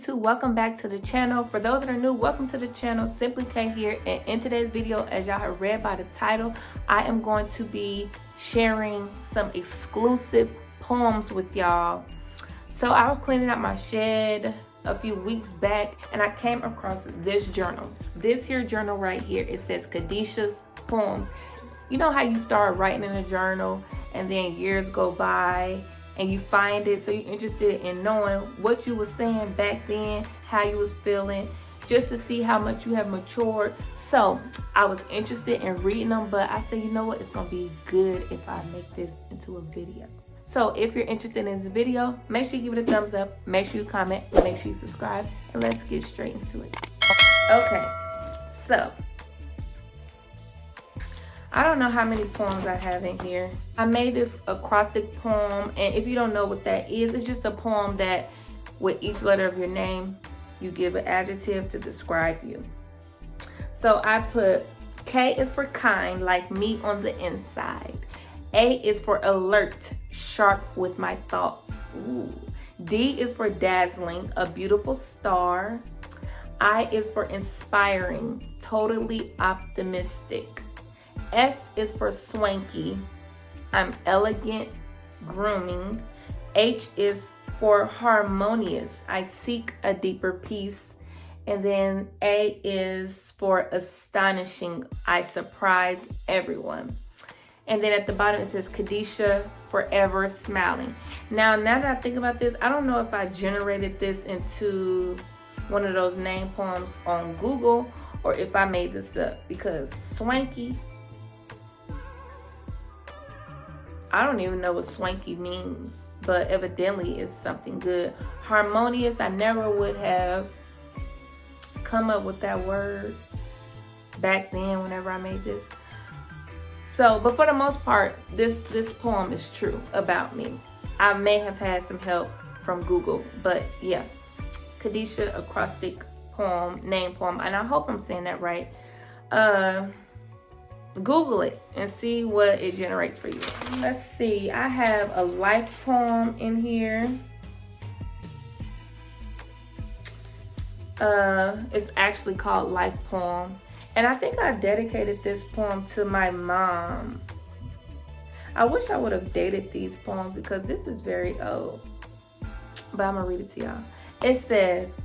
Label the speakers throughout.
Speaker 1: YouTube? Welcome back to the channel. For those that are new, welcome to the channel. Simply K here, and in today's video, as y'all have read by the title, I am going to be sharing some exclusive poems with y'all. So I was cleaning out my shed a few weeks back and I came across this journal. This here journal right here, it says Kadisha's Poems. You know how you start writing in a journal and then years go by and you find it, so you're interested in knowing what you were saying back then, how you was feeling, just to see how much you have matured. So I was interested in reading them, but I said, you know what, it's gonna be good if I make this into a video. So if you're interested in this video, make sure you give it a thumbs up, make sure you comment, make sure you subscribe, and let's get straight into it. Okay, so I don't know how many poems I have in here. I made this acrostic poem, and if you don't know what that is, it's just a poem that with each letter of your name, you give an adjective to describe you. So I put K is for kind, like me on the inside. A is for alert, sharp with my thoughts. Ooh. D is for dazzling, a beautiful star. I is for inspiring, totally optimistic. S is for swanky, I'm elegant, grooming. H is for harmonious, I seek a deeper peace. And then A is for astonishing, I surprise everyone. And then at the bottom it says Kadisha, forever smiling. Now that I think about this, I don't know if I generated this into one of those name poems on Google or if I made this up, because swanky, I don't even know what swanky means, but evidently it's something good. Harmonious, I never would have come up with that word back then whenever I made this. So, but for the most part, this poem is true about me. I may have had some help from Google, but yeah. Kadisha acrostic poem, name poem, and I hope I'm saying that right. Google it and see what it generates for you. Let's see, I have a life poem in here. It's actually called Life Poem. And I think I dedicated this poem to my mom. I wish I would have dated these poems because this is very old. But I'm gonna read it to y'all. It says,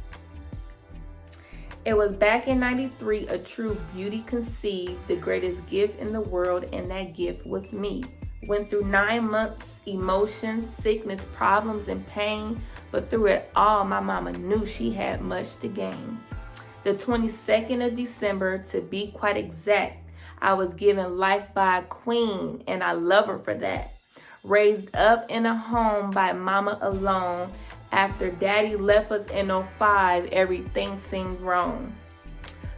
Speaker 1: it was back in 93, a true beauty conceived, the greatest gift in the world, and that gift was me. Went through 9 months, emotions, sickness, problems, and pain, but through it all, my mama knew she had much to gain. The 22nd of December, to be quite exact, I was given life by a queen, and I love her for that. Raised up in a home by mama alone. After daddy left us in 05, everything seemed wrong.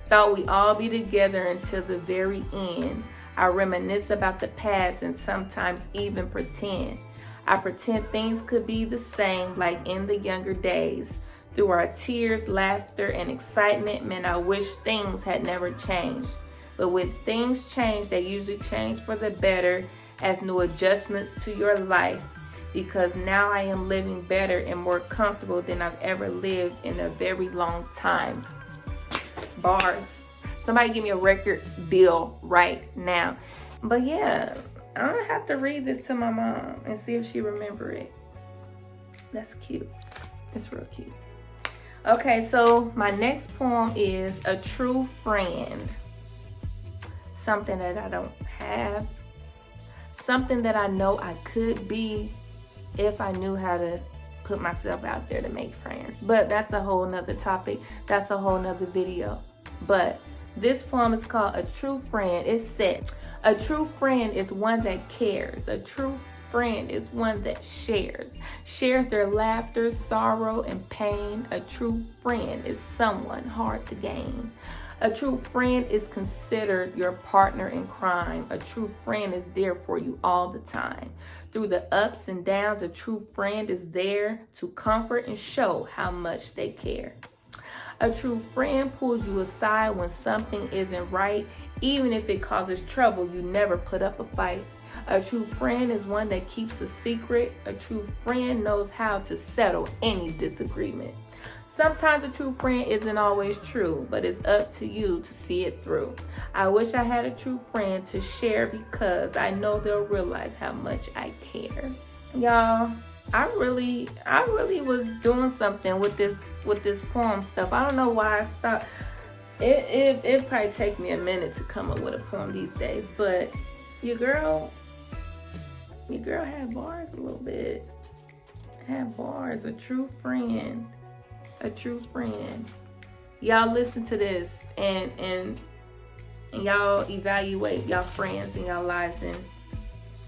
Speaker 1: Thought we'd all be together until the very end. I reminisce about the past and sometimes even pretend. I pretend things could be the same like in the younger days. Through our tears, laughter, and excitement, man, I wish things had never changed. But when things change, they usually change for the better as new adjustments to your life. Because now I am living better and more comfortable than I've ever lived in a very long time. Bars. Somebody give me a record deal right now. But yeah, I'm gonna have to read this to my mom and see if she remember it. That's cute. It's real cute. Okay, so my next poem is A True Friend. Something that I don't have. Something that I know I could be if I knew how to put myself out there to make friends. But that's a whole nother topic. That's a whole nother video. But this poem is called A True Friend. It said, a true friend is one that cares. A true friend is one that shares their laughter, sorrow, and pain. A true friend is someone hard to gain. A true friend is considered your partner in crime. A true friend is there for you all the time. Through the ups and downs, a true friend is there to comfort and show how much they care. A true friend pulls you aside when something isn't right. Even if it causes trouble, you never put up a fight. A true friend is one that keeps a secret. A true friend knows how to settle any disagreement. Sometimes a true friend isn't always true, but it's up to you to see it through. I wish I had a true friend to share because I know they'll realize how much I care. Y'all, I really was doing something with this poem stuff. I don't know why I stopped. It probably take me a minute to come up with a poem these days, but your girl had bars a little bit. Had bars. A true friend. A true friend. Y'all listen to this and y'all evaluate y'all friends in y'all lives and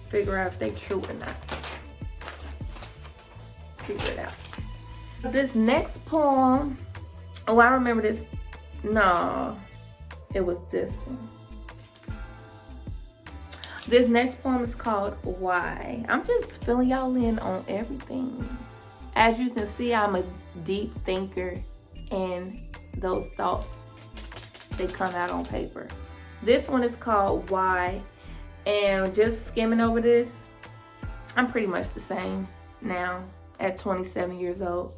Speaker 1: figure out if they true or not. Figure it out. This next poem, oh, I remember this. No, it was this one. This next poem is called Why. I'm just filling y'all in on everything. As you can see, I'm a deep thinker, and those thoughts, they come out on paper. This one is called Why, and just skimming over this, I'm pretty much the same now at 27 years old.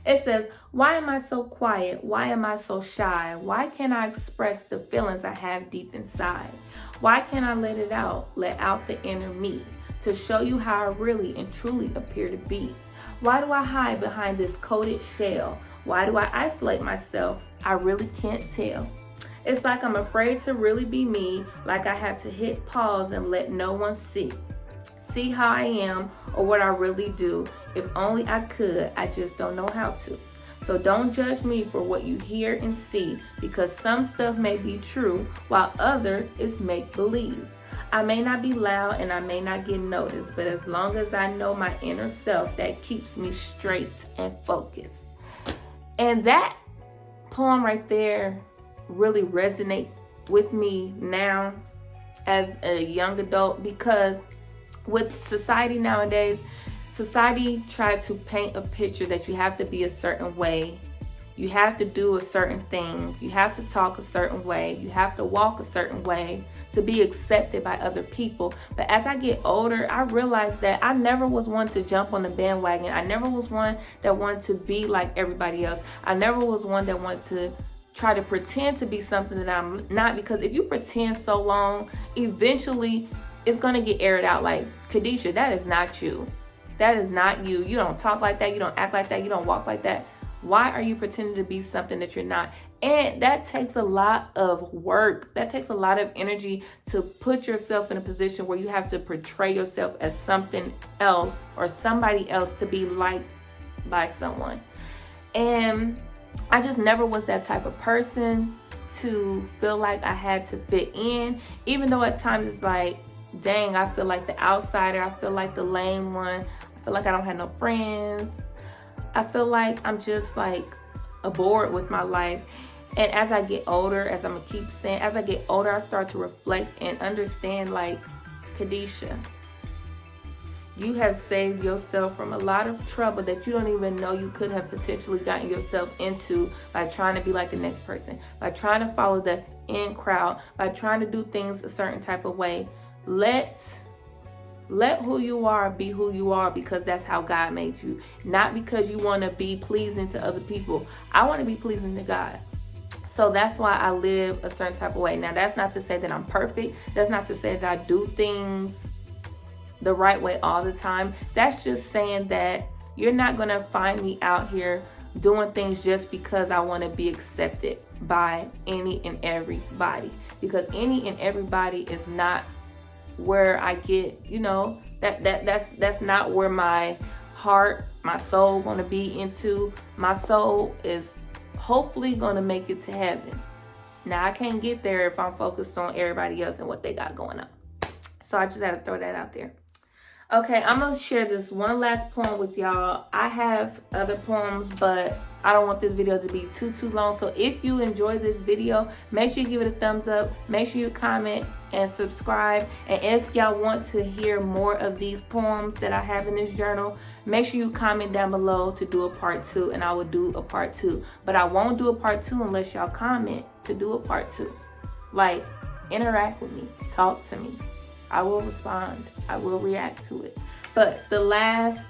Speaker 1: It says, why am I so quiet? Why am I so shy? Why can't I express the feelings I have deep inside? Why can't I let it out, let out the inner me, to show you how I really and truly appear to be? Why do I hide behind this coated shell? Why do I isolate myself? I really can't tell. It's like I'm afraid to really be me, like I have to hit pause and let no one see how I am or what I really do. If only I could, I just don't know how to. So don't judge me for what you hear and see, because some stuff may be true while other is make-believe. I may not be loud and I may not get noticed, but as long as I know my inner self, that keeps me straight and focused. And that poem right there really resonates with me now as a young adult, because with society nowadays, society tries to paint a picture that you have to be a certain way. You have to do a certain thing. You have to talk a certain way. You have to walk a certain way to be accepted by other people. But as I get older, I realize that I never was one to jump on the bandwagon. I never was one that wanted to be like everybody else. I never was one that wanted to try to pretend to be something that I'm not, because if you pretend so long, eventually it's going to get aired out. Like, Khadisha, that is not you. That is not you. You don't talk like that. You don't act like that. You don't walk like that. Why are you pretending to be something that you're not? And that takes a lot of work. That takes a lot of energy to put yourself in a position where you have to portray yourself as something else or somebody else to be liked by someone. And I just never was that type of person to feel like I had to fit in, even though at times it's like, dang, I feel like the outsider. I feel like the lame one. I feel like I don't have no friends. I feel like I'm just like bored with my life. And as I get older, as I'm gonna keep saying, as I get older, I start to reflect and understand, like, Khadisha, you have saved yourself from a lot of trouble that you don't even know you could have potentially gotten yourself into by trying to be like the next person, by trying to follow the in crowd, by trying to do things a certain type of way. Let who you are be who you are, because that's how God made you. Not because you want to be pleasing to other people. I want to be pleasing to God. So that's why I live a certain type of way. Now, that's not to say that I'm perfect. That's not to say that I do things the right way all the time. That's just saying that you're not going to find me out here doing things just because I want to be accepted by any and everybody. Because any and everybody is not where I get, you know, that's not where my heart, my soul gonna be into. My soul is hopefully gonna make it to heaven. Now, I can't get there if I'm focused on everybody else and what they got going on. So I just had to throw that out there. Okay, I'm gonna share this one last poem with y'all. I have other poems, but I don't want this video to be too long. So if you enjoyed this video, make sure you give it a thumbs up. Make sure you comment and subscribe. And if y'all want to hear more of these poems that I have in this journal, make sure you comment down below to do a part 2, and I will do a part 2. But I won't do a part 2 unless y'all comment to do a part 2. Like, interact with me, talk to me. I will respond. I will react to it. But the last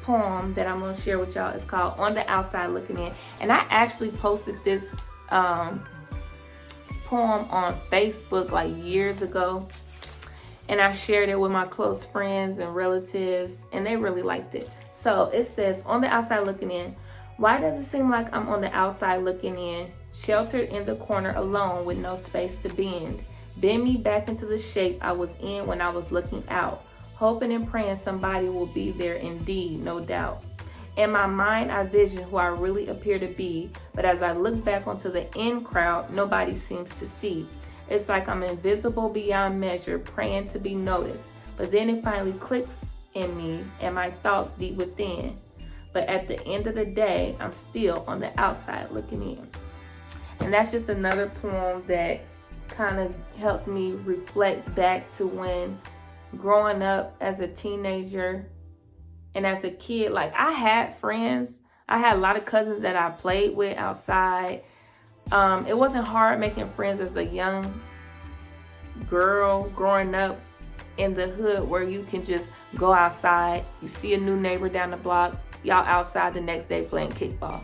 Speaker 1: poem that I'm gonna share with y'all is called On the Outside Looking In. And I actually posted this poem on Facebook like years ago. And I shared it with my close friends and relatives, and they really liked it. So it says, on the outside looking in, why does it seem like I'm on the outside looking in, sheltered in the corner alone with no space to bend? Bend me back into the shape I was in when I was looking out, hoping and praying somebody will be there indeed, no doubt. In my mind, I vision who I really appear to be, but as I look back onto the in crowd, nobody seems to see. It's like I'm invisible beyond measure, praying to be noticed. But then it finally clicks in me and my thoughts deep within. But at the end of the day, I'm still on the outside looking in. And that's just another poem that kind of helps me reflect back to when growing up as a teenager and as a kid. Like, I had friends. I had a lot of cousins that I played with outside. It wasn't hard making friends as a young girl growing up in the hood, where you can just go outside. You see a new neighbor down the block, y'all outside the next day playing kickball.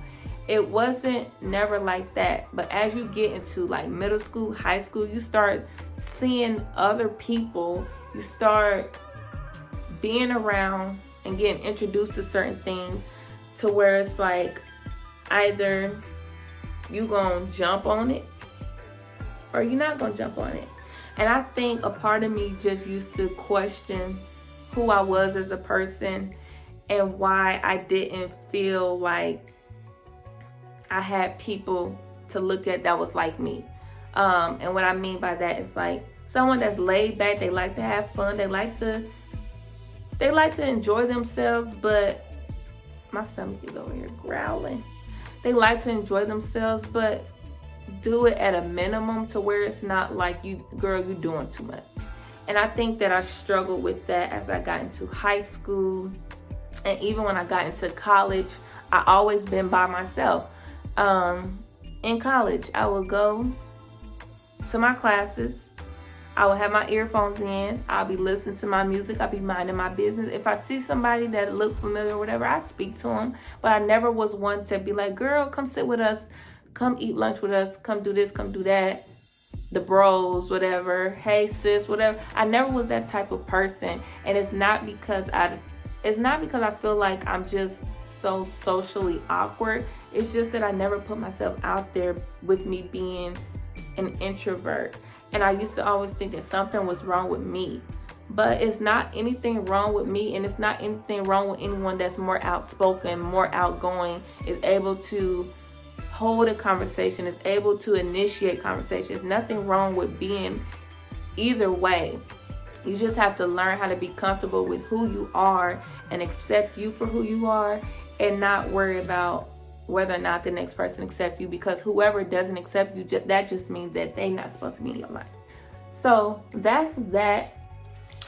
Speaker 1: It wasn't never like that. But as you get into like middle school, high school, you start seeing other people. You start being around and getting introduced to certain things, to where it's like either you gonna jump on it or you're not gonna jump on it. And I think a part of me just used to question who I was as a person and why I didn't feel like I had people to look at that was like me. And what I mean by that is like someone that's laid back. They like to have fun. They like to enjoy themselves. But my stomach is over here growling. They like to enjoy themselves, but do it at a minimum, to where it's not like, you doing too much. And I think that I struggled with that as I got into high school. And even when I got into college, I always been by myself. In college, I would go to my classes. I would have my earphones in. I'll be listening to my music. I'll be minding my business. If I see somebody that look familiar or whatever, I speak to them. But I never was one to be like, girl, come sit with us. Come eat lunch with us. Come do this, come do that. The bros, whatever. Hey, sis, whatever. I never was that type of person. And it's not because I feel like I'm just so socially awkward. It's just that I never put myself out there with me being an introvert. And I used to always think that something was wrong with me. But it's not anything wrong with me, and it's not anything wrong with anyone that's more outspoken, more outgoing, is able to hold a conversation, is able to initiate conversations. Nothing wrong with being either way. You just have to learn how to be comfortable with who you are and accept you for who you are, and not worry about whether or not the next person accepts you, because whoever doesn't accept you, that just means that they're not supposed to be in your life. So that's that.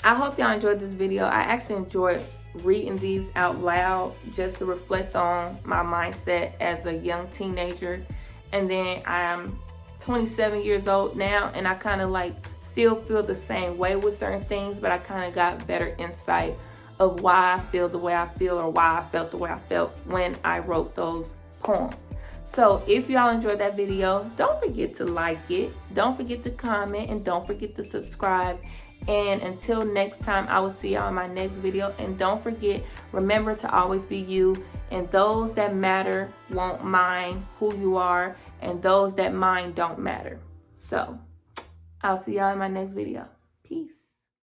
Speaker 1: I hope y'all enjoyed this video. I actually enjoyed reading these out loud just to reflect on my mindset as a young teenager. And then I'm 27 years old now, and I kind of like still feel the same way with certain things, but I kind of got better insight of why I feel the way I feel, or why I felt the way I felt when I wrote those poems. So if y'all enjoyed that video, don't forget to like it, don't forget to comment, and don't forget to subscribe. And until next time, I will see y'all in my next video. And don't forget, remember to always be you, and those that matter won't mind who you are, and those that mind don't matter. So I'll see y'all in my next video. Peace.